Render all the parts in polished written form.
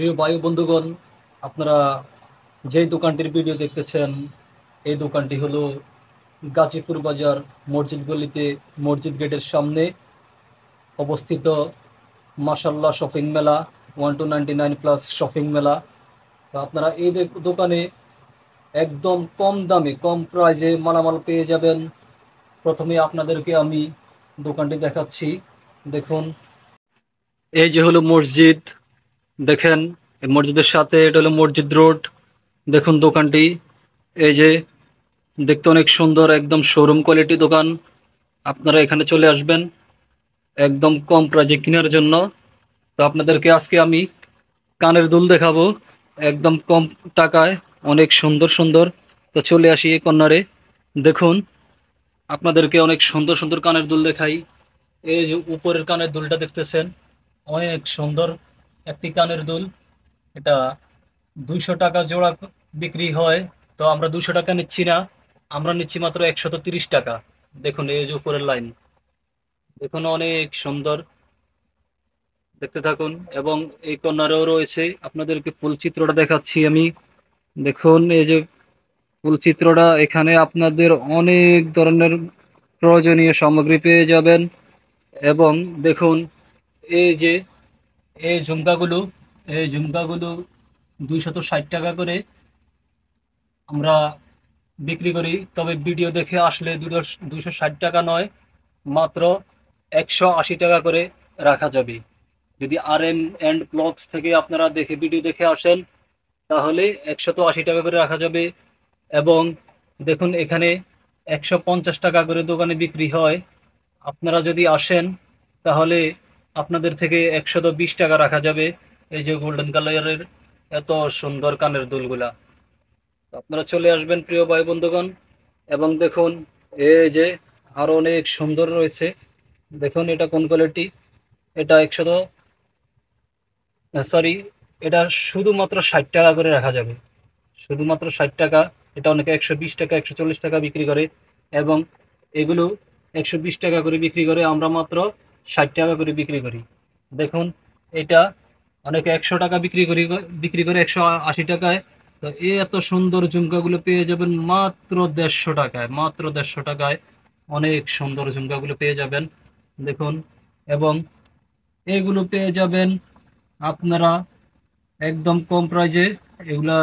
প্রিয় বায়ু বন্ধুগণ, আপনারা যেই দোকানটির ভিডিও দেখতেছেন, এই দোকানটি হলো গাজীপুর বাজার মসজিদ গলিতে মসজিদ গেটের সামনে অবস্থিত মাশাল্লাহ শপিং মেলা 1299 প্লাস শপিং মেলা। তো আপনারা এই দোকানে একদম কম দামে কম প্রাইজে মালামাল পেয়ে যাবেন। প্রথমে আপনাদেরকে আমি দোকানটি দেখাচ্ছি। দেখুন, এই যে হলো মসজিদ। দেখেন, এই মসজিদের সাথে এটা হলো মসজিদ রোড। দেখুন দোকানটি, এই যে দেখতে অনেক সুন্দর, একদম শোরুম কোয়ালিটি দোকান। আপনারা এখানে চলে আসবেন একদম কম প্রাইজে কেনার জন্য। তো আপনাদেরকে আজকে আমি কানের দুল দেখাবো একদম কম টাকায়, অনেক সুন্দর সুন্দর। তো চলে আসি এই কর্নারে। দেখুন, আপনাদেরকে অনেক সুন্দর সুন্দর কানের দুল দেখাই। এই যে উপরের কানের দুলটা দেখতেছেন, অনেক সুন্দর একটি কানের দুল। এটা 200 টাকা জোড়া বিক্রি হয়। তো আমরা 200 টাকা নিচ্ছি না, আমরা নিচ্ছি মাত্র 130 টাকা। দেখুন এই যে উপরের লাইন, দেখুন অনেক সুন্দর, দেখতে থাকুন। এবং এই কর্নারেও রয়েছে, আপনাদেরকে ফুল চিত্রটা দেখাচ্ছি আমি। দেখুন এই যে ফুল চিত্রটা, এখানে আপনাদের অনেক ধরনের প্রয়োজনীয় সামগ্রী পেয়ে যাবেন। এবং দেখুন এই যে এই ঝুমকাগুলো, এই ঝুমকাগুলো 260 টাকা করে আমরা বিক্রি করি। তবে ভিডিও দেখে আসলে 260 টাকা নয়, মাত্র 180 টাকা করে রাখা যাবে। যদি RM&ব্লগস থেকে আপনারা দেখে ভিডিও দেখে আসেন, তাহলে 180 টাকা করে রাখা যাবে। এবং দেখুন এখানে 150 টাকা করে দোকানে বিক্রি হয়। আপনারা যদি আসেন, তাহলে আপনাদের থেকে 120 টাকা রাখা যাবে। এই যে গোল্ডেন কালারের এত সুন্দর কানের দুলগুলা, তো আপনারা চলে আসবেন প্রিয় ভাই বন্ধুগণ। এবং দেখুন এই যে আরো অনেক সুন্দর রয়েছে। দেখুন এটা কোন কোয়ালিটি, এটা শুধুমাত্র 60 টাকা করে রাখা যাবে, শুধুমাত্র 60 টাকা। এটা অনেকে 120 টাকা 140 টাকা বিক্রি করে, এবং এগুলো 120 টাকা করে বিক্রি করে, আমরা মাত্র 60 টাকা করে বিক্রি করি। দেখুন এটা অনেকে 100 টাকা বিক্রি করে 180 টাকায়। তো এই এত সুন্দর ঝুমকাগুলো পেয়ে যাবেন মাত্র 150 টাকায়, মাত্র 150 টাকায় অনেক সুন্দর ঝুমকাগুলো পেয়ে যাবেন। দেখুন, এবং এগুলো পেয়ে যাবেন আপনারা একদম কম প্রাইজে। এগুলা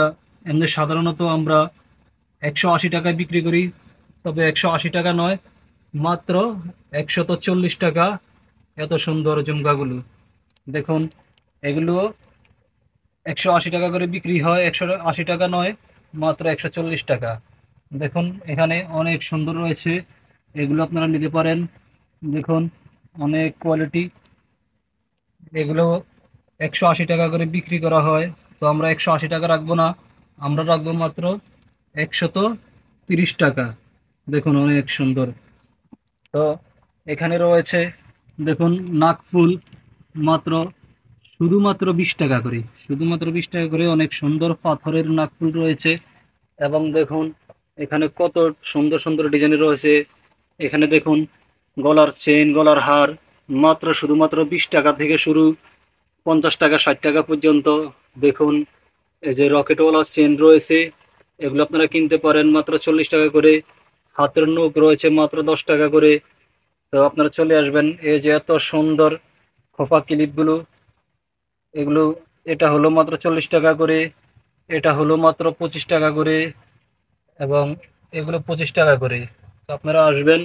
এমনি সাধারণত আমরা 180 টাকায় বিক্রি করি, তবে 180 টাকা নয়, মাত্র 140 টাকা। এত সুন্দর ঝুমকাগুলো দেখুন, এগুলো 180 টাকা করে বিক্রি হয়, 180 টাকা নয়, মাত্র 140 টাকা। দেখুন এখানে অনেক সুন্দর রয়েছে, এগুলো আপনারা নিতে পারেন। দেখুন অনেক কোয়ালিটি, এগুলো 180 টাকা করে বিক্রি করা হয়। তো আমরা 180 টাকা রাখবো না, আমরা রাখবো মাত্র 130 টাকা। দেখুন অনেক সুন্দর। তো এখানে রয়েছে, দেখুন নাকফুল, মাত্র শুধুমাত্র 20 টাকা করে, শুধুমাত্র 20 টাকা করে অনেক সুন্দর পাথরের নাকফুল রয়েছে। এবং দেখুন এখানে কত সুন্দর সুন্দর ডিজাইনের রয়েছে। এখানে দেখুন গলার চেন, গলার হার, মাত্র শুধুমাত্র 20 টাকা থেকে শুরু, 50 টাকা 60 টাকা পর্যন্ত। দেখুন এই যে রকেটওয়ালা চেন রয়েছে, এগুলো আপনারা কিনতে পারেন মাত্র 40 টাকা করে। হাতের নখ রয়েছে মাত্র 10 টাকা করে। তো আপনারা চলে আসবেন। এই যে এত সুন্দর খোপা ক্লিপগুলো, এগুলো এটা হলো মাত্র 40 টাকা করে, এটা হলো মাত্র 25 টাকা করে, এবং এগুলো 25 টাকা করে। তো আপনারা আসবেন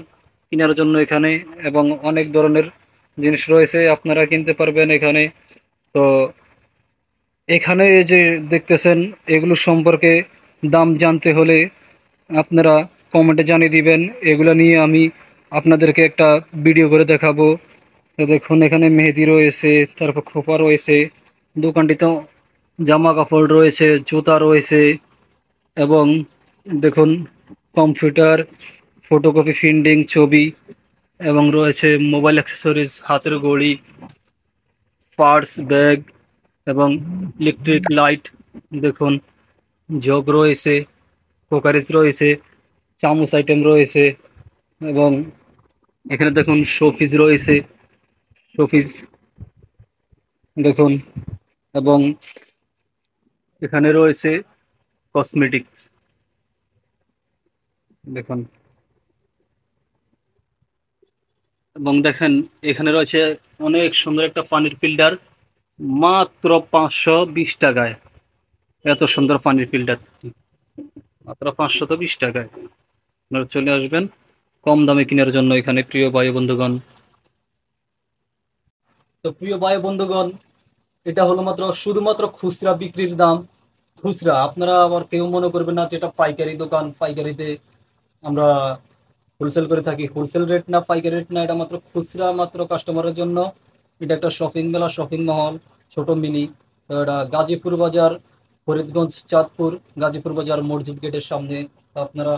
কেনার জন্য এখানে, এবং অনেক ধরনের জিনিস রয়েছে আপনারা কিনতে পারবেন এখানে। তো এখানে এই যে দেখতেছেন, এগুলো সম্পর্কে দাম জানতে হলে আপনারা কমেন্টে জানিয়ে দিবেন। এগুলো নিয়ে আমি আপনাদেরকে একটা ভিডিও করে দেখাবো। তো দেখুন এখানে মেহেদি রয়েছে, তারপর খোপা রয়েছে। দোকানটিতে জামা কাপড় রয়েছে, জুতা রয়েছে, এবং দেখুন কম্পিউটার, ফটোকপি প্রিন্টিং, ছবি, এবং রয়েছে মোবাইল অ্যাক্সেসরিজ, হাতের ঘড়ি, পার্স, ব্যাগ, এবং ইলেকট্রিক লাইট। দেখুন জগ রয়েছে, কোকারিজ রয়েছে, চামচ আইটেম রয়েছে, এবং এখানে দেখুন শোপিস রয়েছে, শোপিস দেখুন। এবং এখানে রয়েছে কসমেটিক্স, দেখুন। এবং দেখেন এখানে রয়েছে অনেক সুন্দর একটা পানির ফিল্টার, মাত্র 520 টাকায়। এত সুন্দর পানির ফিল্টার মাত্র 520 টাকায়। আপনারা চলে আসবেন কম দামে কেনার জন্য এখানে, প্রিয় ভাই বন্ধুগণ। তো প্রিয় ভাই বন্ধুগণ, এটা হলো মাত্র শুধুমাত্র খুচরা বিক্রির দাম। খুচরা, আপনারা আবার কেউ মনে করবেন না যে এটা পাইকারি দোকান, পাইকারিতে আমরা হোলসেল করে থাকি। হোলসেল রেট না, পাইকারি রেট না, এটা মাত্র খুচরা, মাত্র কাস্টমারের জন্য। এটা একটা শপিং মেলা, শপিং মহল, ছোট মিনি। তো এটা গাজীপুর বাজার, ফরিদগঞ্জ, চাঁদপুর, গাজীপুর বাজার মসজিদ গেটের সামনে। তো আপনারা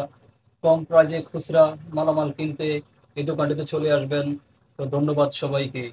কম প্রাইজে খুচরা মালামাল কিনতে এই দোকানটিতে চলে আসবেন। তো ধন্যবাদ সবাইকে।